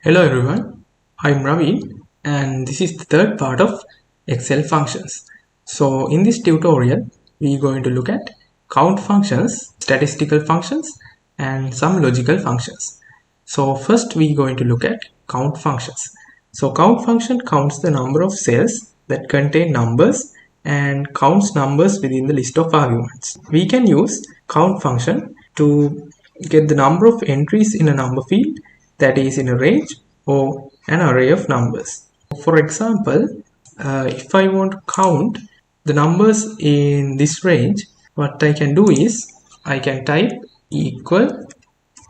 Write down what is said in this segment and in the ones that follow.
Hello everyone, I'm Ravi and this is the third part of Excel functions. So in this tutorial, we're going to look at count functions, statistical functions and some logical functions. So first we're going to look at count functions. So count function counts the number of cells that contain numbers and counts numbers within the list of arguments. We can use count function to get the number of entries in a number field that is in a range or an array of numbers. For example, if I want to count the numbers in this range, what I can do is I can type equal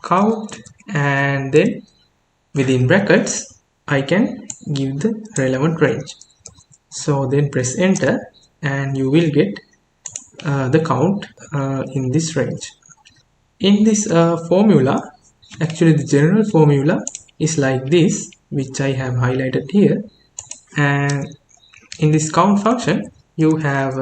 count and then within brackets I can give the relevant range. So then press enter and you will get the count in this range. In this formula, actually the general formula is like this, which I have highlighted here, and in this count function you have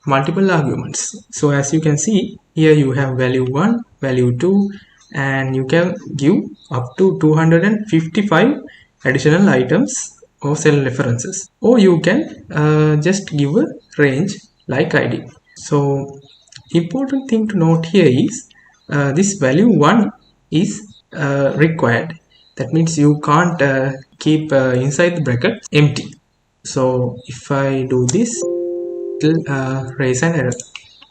multiple arguments. So as you can see here, you have value 1, value 2, and you can give up to 255 additional items or cell references, or you can just give a range like I did. So important thing to note here is this value 1 is required. That means you can't keep inside the bracket empty. So if I do this, it will raise an error.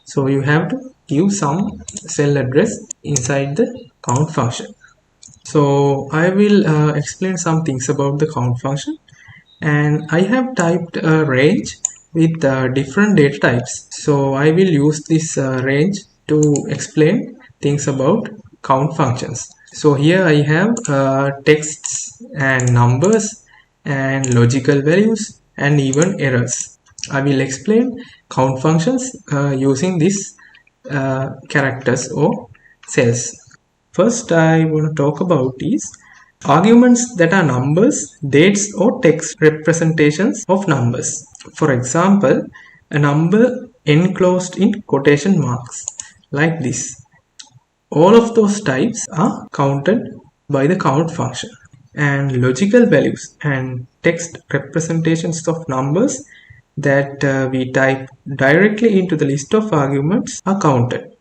So you have to give some cell address inside the count function. So I will explain some things about the count function, and I have typed a range with different data types. So I will use this range to explain things about count functions. So here I have texts and numbers and logical values and even errors. I will explain count functions using these characters or cells. First I want to talk about is arguments that are numbers, dates or text representations of numbers. For example, a number enclosed in quotation marks like this. All of those types are counted by the count function, and logical values and text representations of numbers that we type directly into the list of arguments are counted.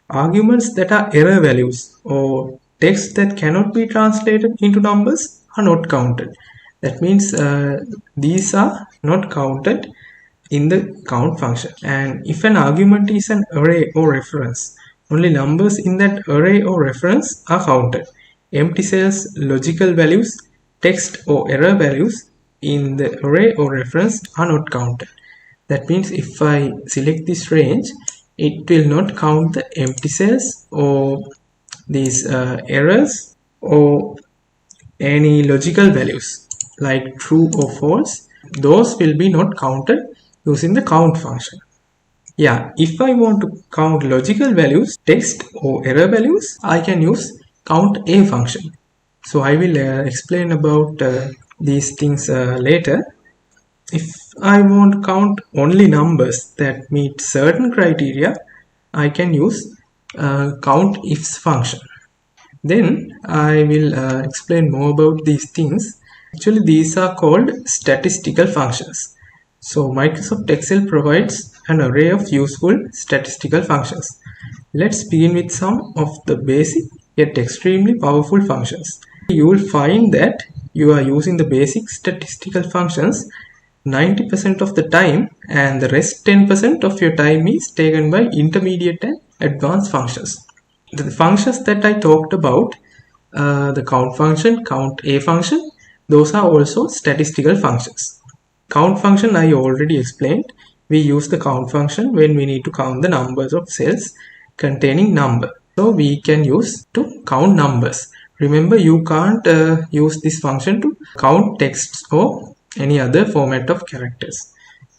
Arguments that are error values or text that cannot be translated into numbers are not counted. That means these are not counted in the count function. And if an argument is an array or reference, only numbers in that array or reference are counted. Empty cells, logical values, text or error values in the array or reference are not counted. That means if I select this range, it will not count the empty cells or these errors or any logical values like true or false. Those will be not counted using the count function. Yeah, if I want to count logical values, text or error values, I can use count a function. So I will explain about these things later. If I want to count only numbers that meet certain criteria, I can use count ifs function. Then I will explain more about these things. Actually, these are called statistical functions. So Microsoft Excel provides an array of useful statistical functions. Let's begin with some of the basic yet extremely powerful functions. You will find that you are using the basic statistical functions 90% of the time, and the rest 10% of your time is taken by intermediate and advanced functions. The functions that I talked about, the count function, count a function, those are also statistical functions. Count function I already explained. We use the count function when we need to count the numbers of cells containing number. So we can use to count numbers. Remember, you can't use this function to count texts or any other format of characters.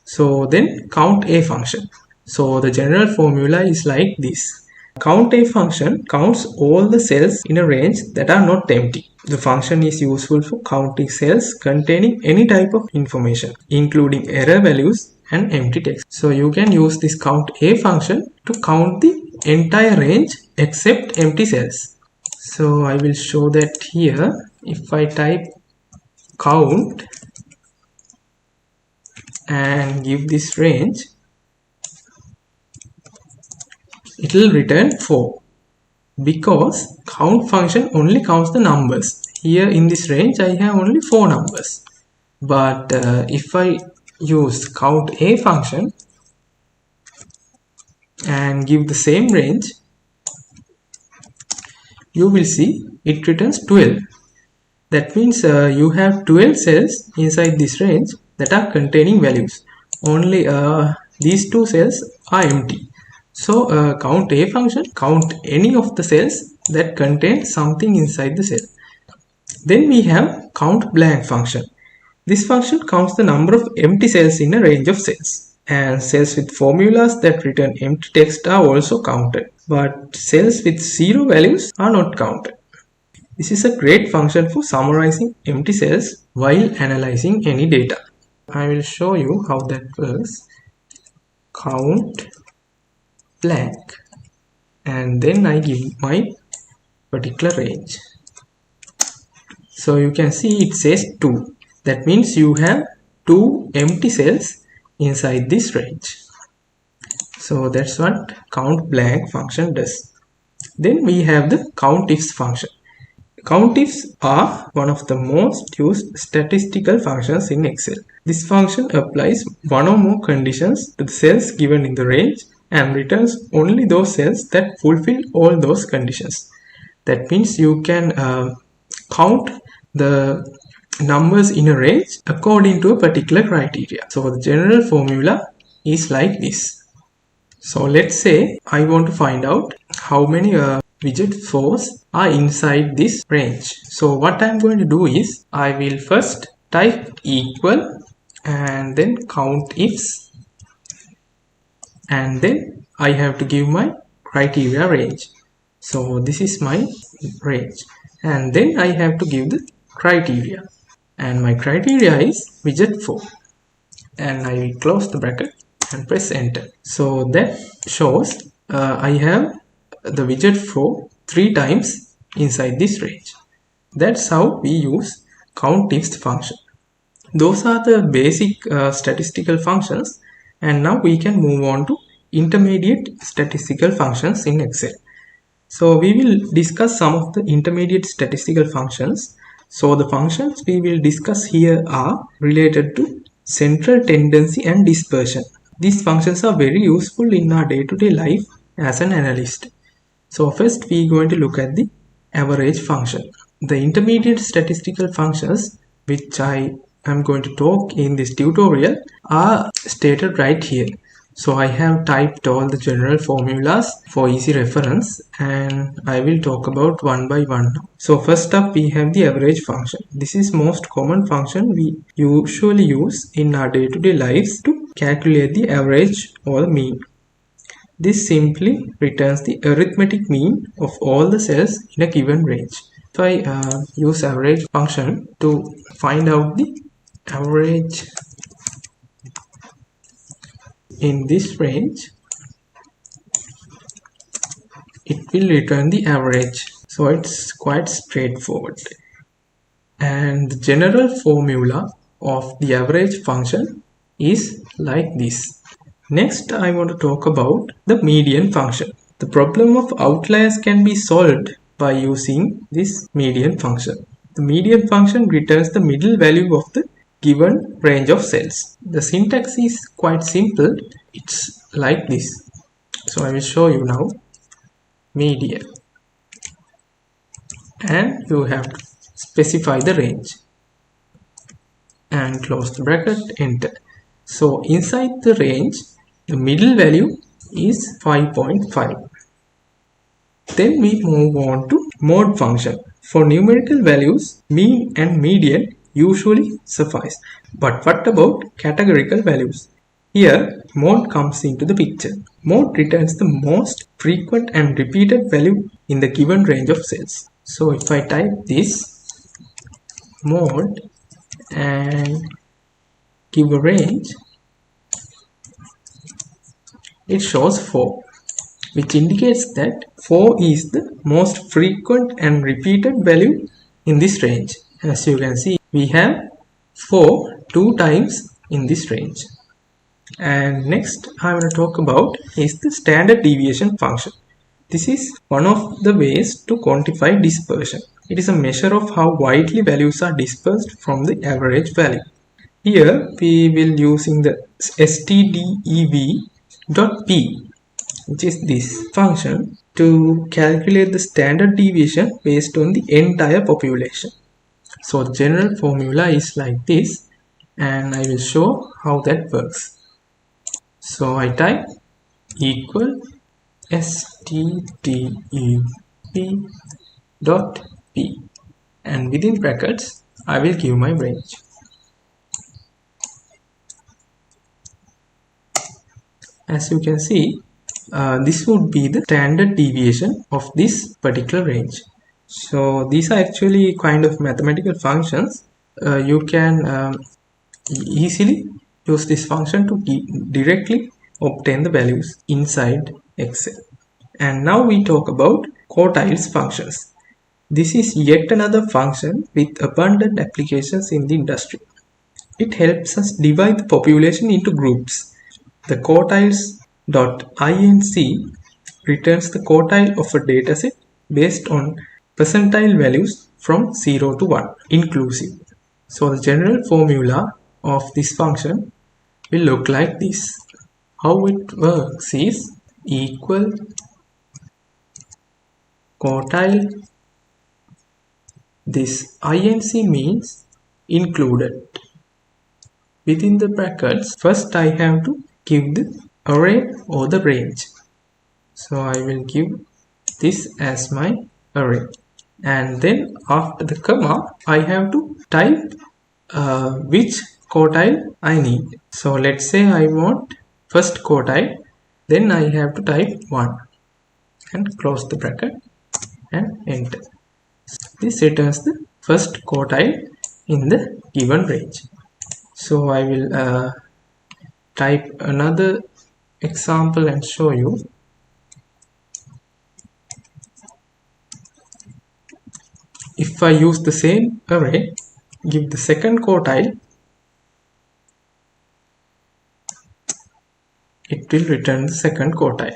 So then count a function. So the general formula is like this. Count a function counts all the cells in a range that are not empty. The function is useful for counting cells containing any type of information, including error values and empty text. So you can use this count a function to count the entire range except empty cells. So I will show that here. If I type count and give this range, it will return 4 because count function only counts the numbers. Here in this range I have only 4 numbers, but if I use count a function and give the same range, you will see it returns 12. That means you have 12 cells inside this range that are containing values. Only these 2 cells are empty. So count a function count any of the cells that contain something inside the cell. Then we have count blank function. This function counts the number of empty cells in a range of cells. And cells with formulas that return empty text are also counted. But cells with 0 values are not counted. This is a great function for summarizing empty cells while analyzing any data. I will show you how that works. Count blank, and then I give my particular range. So you can see it says 2. That means you have 2 empty cells inside this range. So that's what count blank function does. Then we have the countifs function. Countifs are one of the most used statistical functions in Excel. This function applies one or more conditions to the cells given in the range and returns only those cells that fulfill all those conditions. That means you can count the numbers in a range according to a particular criteria. So the general formula is like this. So let's say I want to find out how many widget 4s are inside this range. So what I'm going to do is I will first type equal and then countifs, and then I have to give my criteria range. So this is my range, and then I have to give the criteria, and my criteria is widget 4, and I will close the bracket and press enter. So that shows I have the widget 4 3 times inside this range. That's how we use countifs function. Those are the basic statistical functions, and now we can move on to intermediate statistical functions in Excel. So we will discuss some of the intermediate statistical functions. So the functions we will discuss here are related to central tendency and dispersion. These functions are very useful in our day-to-day life as an analyst. So first we are going to look at the average function. The intermediate statistical functions which I am going to talk in this tutorial are stated right here. So I have typed all the general formulas for easy reference, and I will talk about one by one now. So first up we have the average function. This is most common function we usually use in our day-to-day lives to calculate the average or the mean. This simply returns the arithmetic mean of all the cells in a given range. If I use average function to find out the average in this range, it will return the average. So it's quite straightforward. And the general formula of the average function is like this. Next, I want to talk about the median function. The problem of outliers can be solved by using this median function. The median function returns the middle value of the given range of cells. The syntax is quite simple. It's like this. So I will show you now. Median. And you have to specify the range. And close the bracket, enter. So inside the range, the middle value is 5.5. Then we move on to mode function. For numerical values, mean and median usually suffice. But what about categorical values? Here, mode comes into the picture. Mode returns the most frequent and repeated value in the given range of cells. So if I type this mode and give a range, it shows 4. which indicates that 4 is the most frequent and repeated value in this range. As you can see, we have 4 two times in this range. And next I'm going to talk about is the standard deviation function. This is one of the ways to quantify dispersion. It is a measure of how widely values are dispersed from the average value. Here we will using the stdev.p, which is this function, to calculate the standard deviation based on the entire population. So the general formula is like this, and I will show how that works. So I type equal stdev.p, and within brackets I will give my range. As you can see, this would be the standard deviation of this particular range. So these are actually kind of mathematical functions. You can easily use this function to directly obtain the values inside Excel. And now we talk about quartiles functions. This is yet another function with abundant applications in the industry. It helps us divide the population into groups. The quartiles.inc returns the quartile of a dataset based on percentile values from 0 to 1 inclusive. So the general formula of this function will look like this. How it works is equal quartile. This inc means included. Within the brackets, first I have to give the array or the range. So I will give this as my array, and then after the comma I have to type which quartile I need. So let's say I want first quartile, then I have to type 1 and close the bracket and enter. This returns the first quartile in the given range. So I will type another example and show you. If I use the same array, give the second quartile, it will return the second quartile.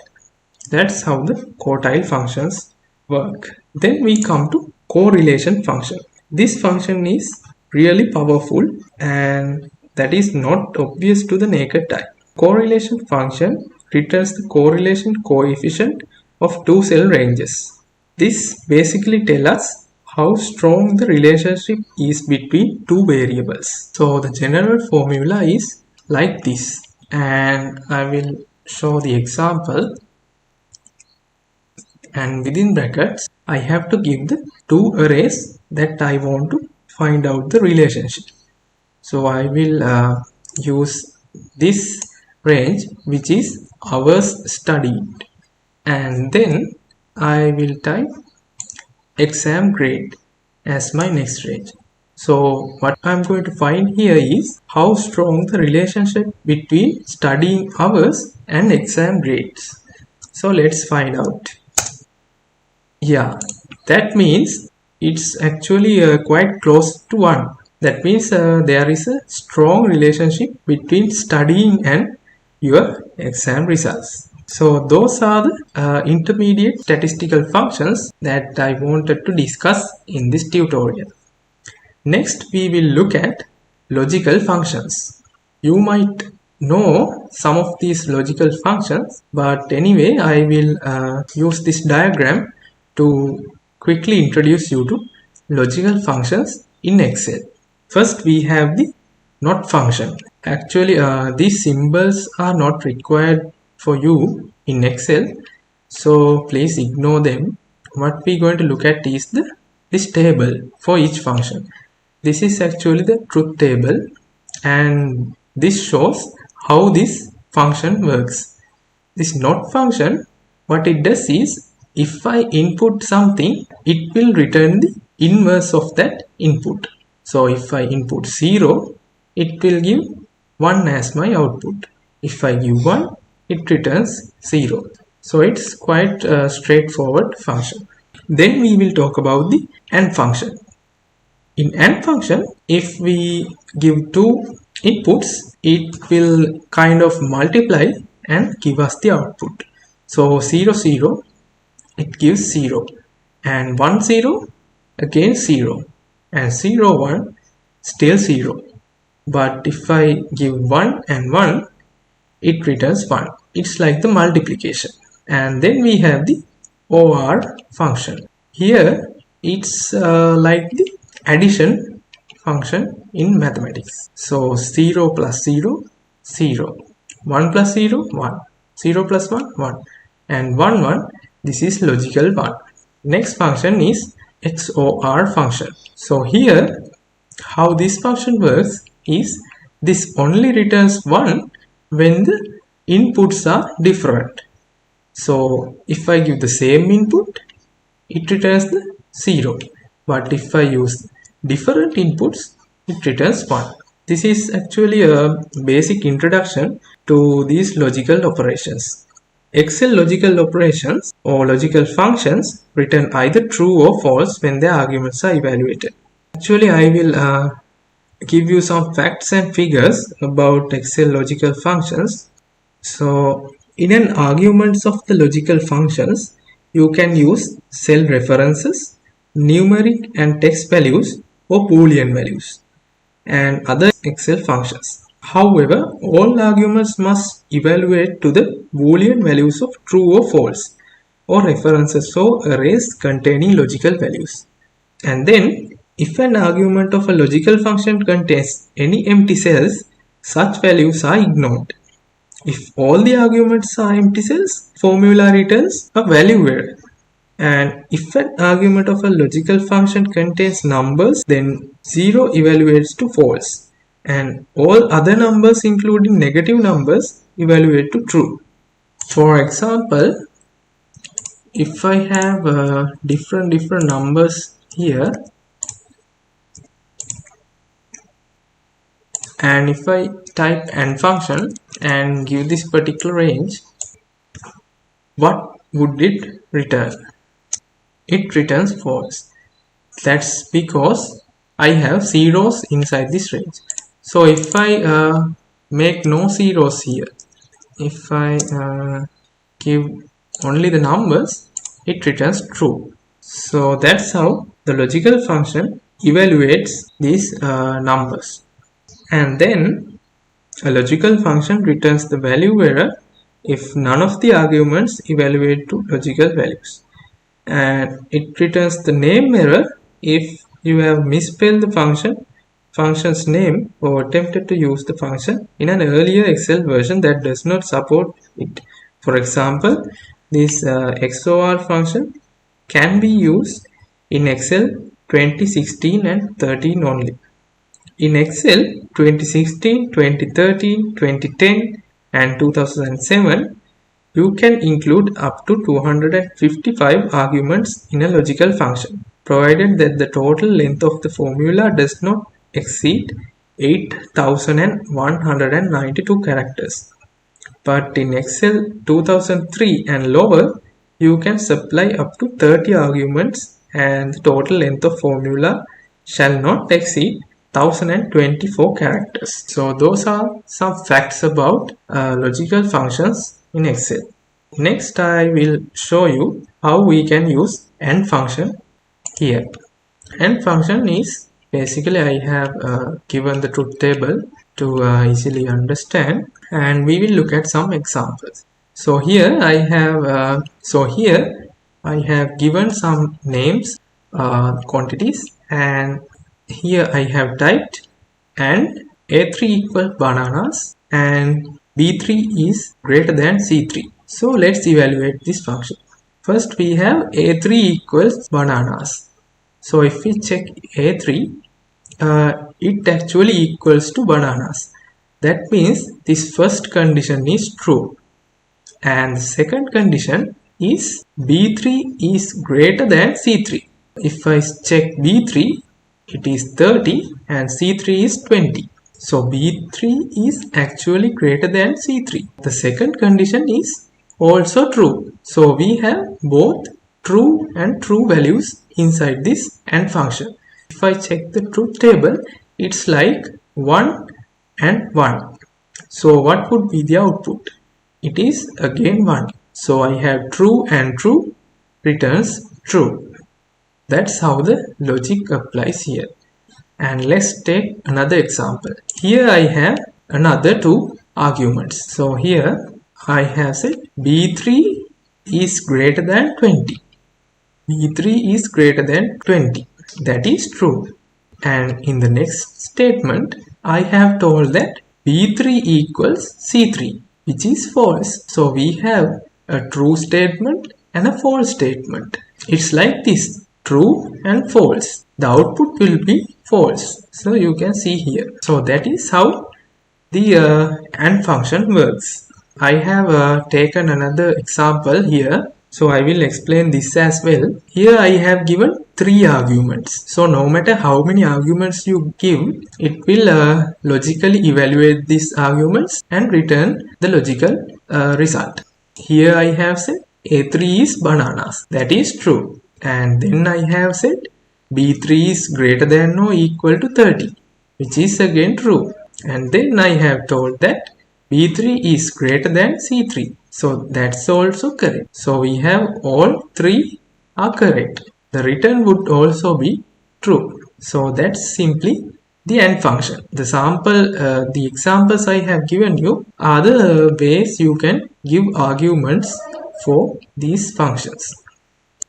That's how the quartile functions work. Then we come to correlation function. This function is really powerful, and that is not obvious to the naked eye. Correlation function returns the correlation coefficient of two cell ranges. This basically tells us how strong the relationship is between two variables. So the general formula is like this, and I will show the example. And within brackets I have to give the two arrays that I want to find out the relationship. So I will use this range, which is hours studied, and then I will type exam grade as my next range. So what I'm going to find here is how strong the relationship between studying hours and exam grades. So let's find out. Yeah, that means it's actually quite close to 1. That means there is a strong relationship between studying and your exam results. So those are the intermediate statistical functions that I wanted to discuss in this tutorial. Next we will look at logical functions. You might know some of these logical functions, but anyway I will use this diagram to quickly introduce you to logical functions in Excel. First we have the not function. Actually these symbols are not required for you in Excel, so please ignore them. What we're going to look at is this table for each function. This is actually the truth table, and this shows how this function works. This not function, what it does is, if I input something, it will return the inverse of that input. So if I input 0, it will give 1 as my output. If I give 1, it returns 0. So it's quite a straightforward function. Then we will talk about the AND function. In AND function, if we give two inputs, it will kind of multiply and give us the output. So 0 0, it gives 0, and 1 0 again 0, and 0 1 still 0. But if I give 1 and 1, it returns 1. It's like the multiplication. And then we have the OR function. Here it's like the addition function in mathematics. So 0 plus 0, 0. 1 plus 0, 1. 0 plus 1, 1. And 1, 1, this is logical 1. Next function is XOR function. So here, how this function works is this only returns 1 when the inputs are different. So if I give the same input, it returns the 0. But if I use different inputs, it returns 1. This is actually a basic introduction to these logical operations. Excel logical operations or logical functions return either true or false when their arguments are evaluated. Actually, I will give you some facts and figures about Excel logical functions. So in an arguments of the logical functions, you can use cell references, numeric and text values or boolean values and other Excel functions. However, all arguments must evaluate to the boolean values of true or false or references or arrays containing logical values. And then if an argument of a logical function contains any empty cells, such values are ignored. If all the arguments are empty cells, formula returns a value error. And if an argument of a logical function contains numbers, then 0 evaluates to false. And all other numbers including negative numbers evaluate to true. For example, if I have different numbers here, and if I type AND function and give this particular range, what would it return? It returns false. That's because I have zeros inside this range. So if I make no zeros here, if I give only the numbers, it returns true. So that's how the logical function evaluates these numbers. And then a logical function returns the value error if none of the arguments evaluate to logical values. And it returns the name error if you have misspelled the function's name or attempted to use the function in an earlier Excel version that does not support it. For example, this XOR function can be used in Excel 2016 and 13 only. In Excel 2016, 2013, 2010 and 2007, you can include up to 255 arguments in a logical function, provided that the total length of the formula does not exceed 8192 characters. But in Excel 2003 and lower, you can supply up to 30 arguments and the total length of formula shall not exceed 1024 characters. So those are some facts about logical functions in Excel. Next, I will show you how we can use AND function here. AND function is basically I have given the truth table to easily understand, and we will look at some examples. So here I have given some names, quantities, and here I have typed and A3 equals bananas and B3 is greater than C3. So let's evaluate this function. First we have A3 equals bananas. So if we check A3, it actually equals to bananas. That means this first condition is true. And the second condition is B3 is greater than C3. If I check B3, it is 30 and C3 is 20. So B3 is actually greater than C3. The second condition is also true. So we have both true and true values inside this AND function. If I check the truth table, it's like 1 and 1. So what would be the output? It is again 1. So I have true and true returns true. That's how the logic applies here. And let's take another example. Here I have another two arguments. So here I have said B3 is greater than 20. B3 is greater than 20. That is true. And in the next statement, I have told that B3 equals C3, which is false. So we have a true statement and a false statement. It's like this, true and false. The output will be false. So you can see here. So that is how the AND function works. I have taken another example here. So I will explain this as well. Here I have given 3 arguments. So no matter how many arguments you give, it will logically evaluate these arguments and return the logical result. Here I have said A3 is bananas. That is true. And then I have said B3 is greater than or equal to 30, which is again true. And then I have told that B3 is greater than C3. So that's also correct. So we have all 3 are correct. The return would also be true. So that's simply the AND function. The examples I have given you are the ways you can give arguments for these functions.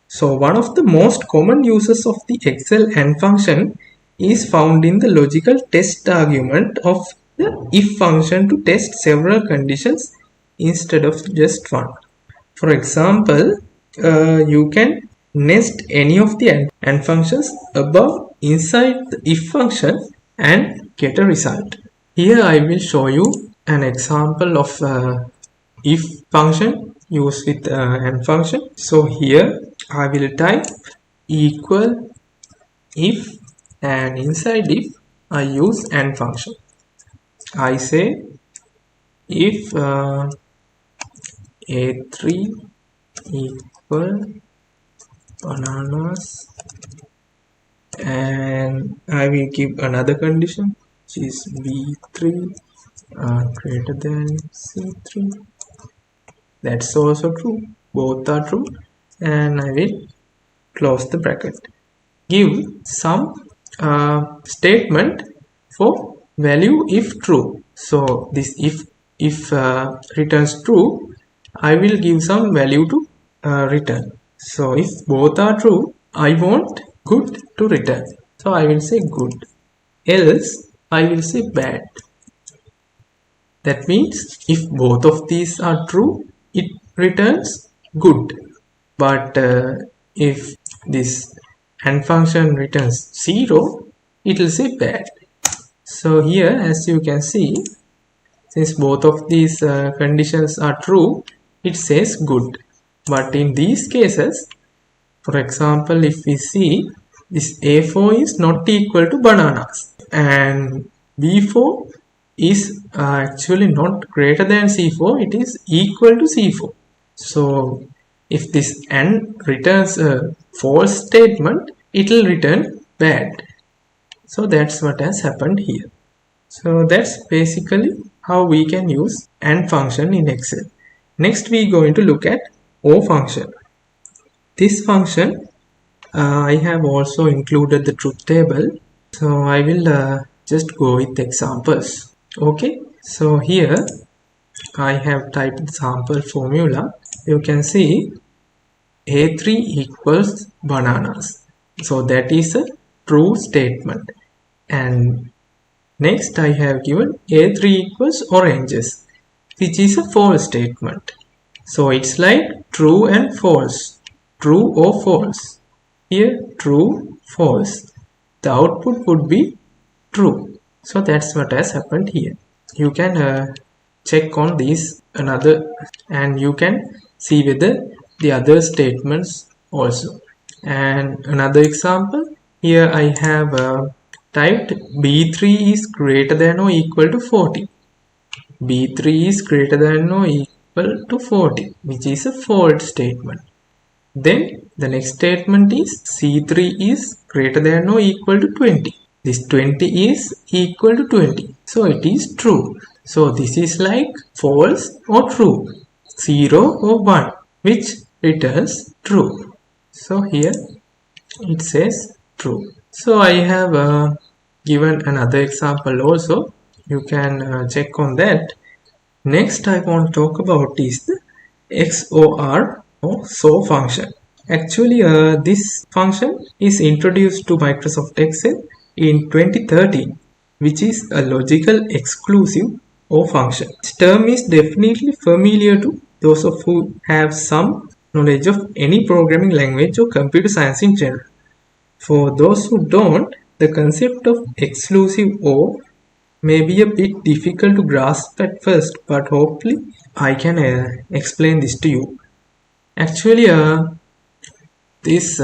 So one of the most common uses of the Excel AND function is found in the logical test argument of the if function to test several conditions instead of just one. For example, you can nest any of the AND functions above inside the if function and get a result. Here I will show you an example of if function used with AND function. So here I will type equal if, and inside if I use AND function. I say if A3 equal bananas, and I will give another condition which is B3 greater than C3. That's also true. Both are true. And I will close the bracket. Give some statement for value if true. So this if returns true, I will give some value to return. So if both are true, I want good to return. So I will say good. Else I will say bad. That means if both of these are true, it returns good. But if this AND function returns 0, it will say bad. So here, as you can see, since both of these conditions are true, it says good. But in these cases, for example, if we see this A4 is not equal to bananas and B4 is actually not greater than C4, it is equal to C4. So if this AND returns a false statement, it will return bad. So that's what has happened here. So that's basically how we can use AND function in Excel. Next we are going to look at O function. This function I have also included the truth table. So I will just go with examples. Okay, so here I have typed the sample formula. You can see A3 equals bananas. So that is a true statement. And next I have given A3 equals oranges, which is a false statement. So it's like true and false. True or false. Here true, false. The output would be true. So that's what has happened here. You can check on these another, and you can see whether the other statements also. And another example, here I have typed B3 is greater than or equal to 40. B3 is greater than or equal to 40, which is a false statement. Then the next statement is C3 is greater than or equal to 20. This 20 is equal to 20. So it is true. So this is like false or true. 0 or 1, which returns true. So here it says true. So I have given another example also. You can check on that. Next I want to talk about is the XOR or SO function. Actually this function is introduced to Microsoft Excel in 2013, which is a logical exclusive OR function. This term is definitely familiar to those of who have some knowledge of any programming language or computer science in general. For those who don't, the concept of exclusive OR may be a bit difficult to grasp at first, but hopefully I can explain this to you. Actually, this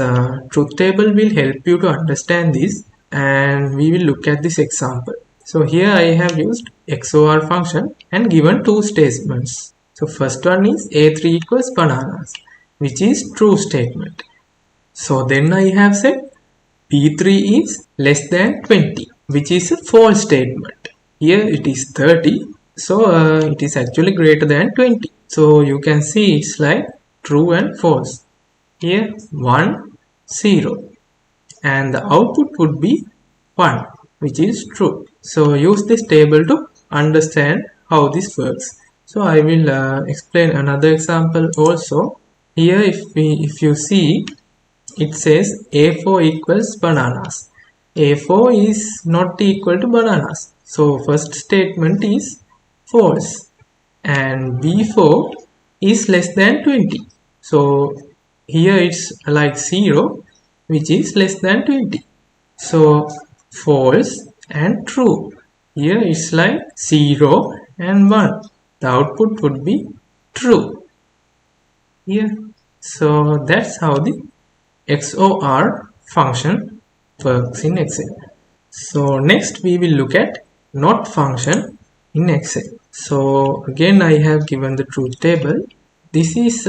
truth table will help you to understand this, and we will look at this example. So here I have used XOR function and given two statements. So first one is A3 equals bananas, which is true statement. So then I have said P3 is less than 20, which is a false statement. Here it is 30, so it is actually greater than 20. So you can see it's like true and false. Here 1, 0, and the output would be 1, which is true. So use this table to understand how this works. So I will explain another example also. Here if you see, it says A4 equals bananas. A4 is not equal to bananas. So first statement is false, and B4 is less than 20. So here it's like 0, which is less than 20. So false and true. Here it's like 0 and 1. The output would be true. Here. So that's how the XOR function works in Excel. So next we will look at NOT function in Excel. So again I have given the truth table. This is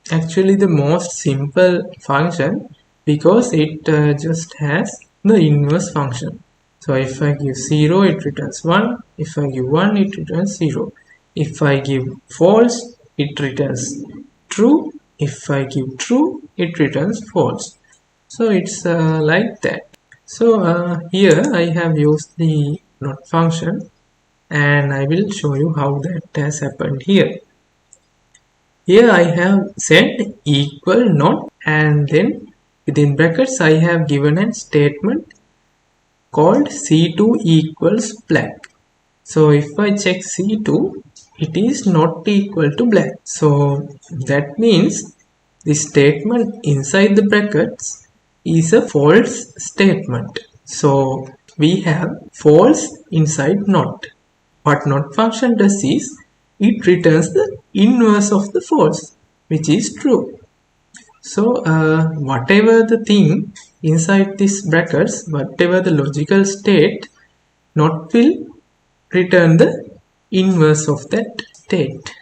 actually the most simple function because it just has the inverse function. So if I give 0, it returns 1. If I give 1, it returns 0. If I give false, it returns true. If I give true, it returns false. So it's like that. So here I have used the NOT function, and I will show you how that has happened here. Here I have said equal NOT, and then within brackets I have given a statement called C2 equals black. So if I check C2, it is not equal to black. So that means the statement inside the brackets is a false statement. So we have false inside NOT. What NOT function does is it returns the inverse of the false, which is true. So whatever the thing inside these brackets, whatever the logical state, NOT will return the inverse of that state.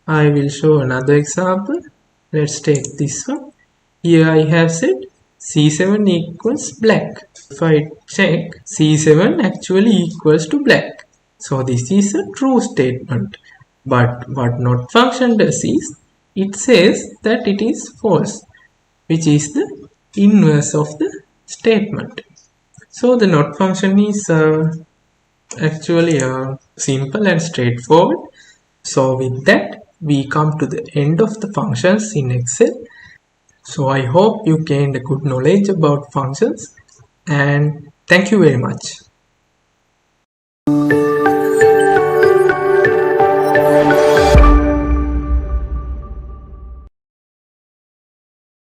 I will show another example. Let's take this one. Here I have said C7 equals black. If I check, C7 actually equals to black. So this is a true statement. But what NOT function does is, it says that it is false, which is the inverse of the statement. So the NOT function is actually simple and straightforward. So with that, we come to the end of the functions in Excel. So I hope you gained a good knowledge about functions, and thank you very much.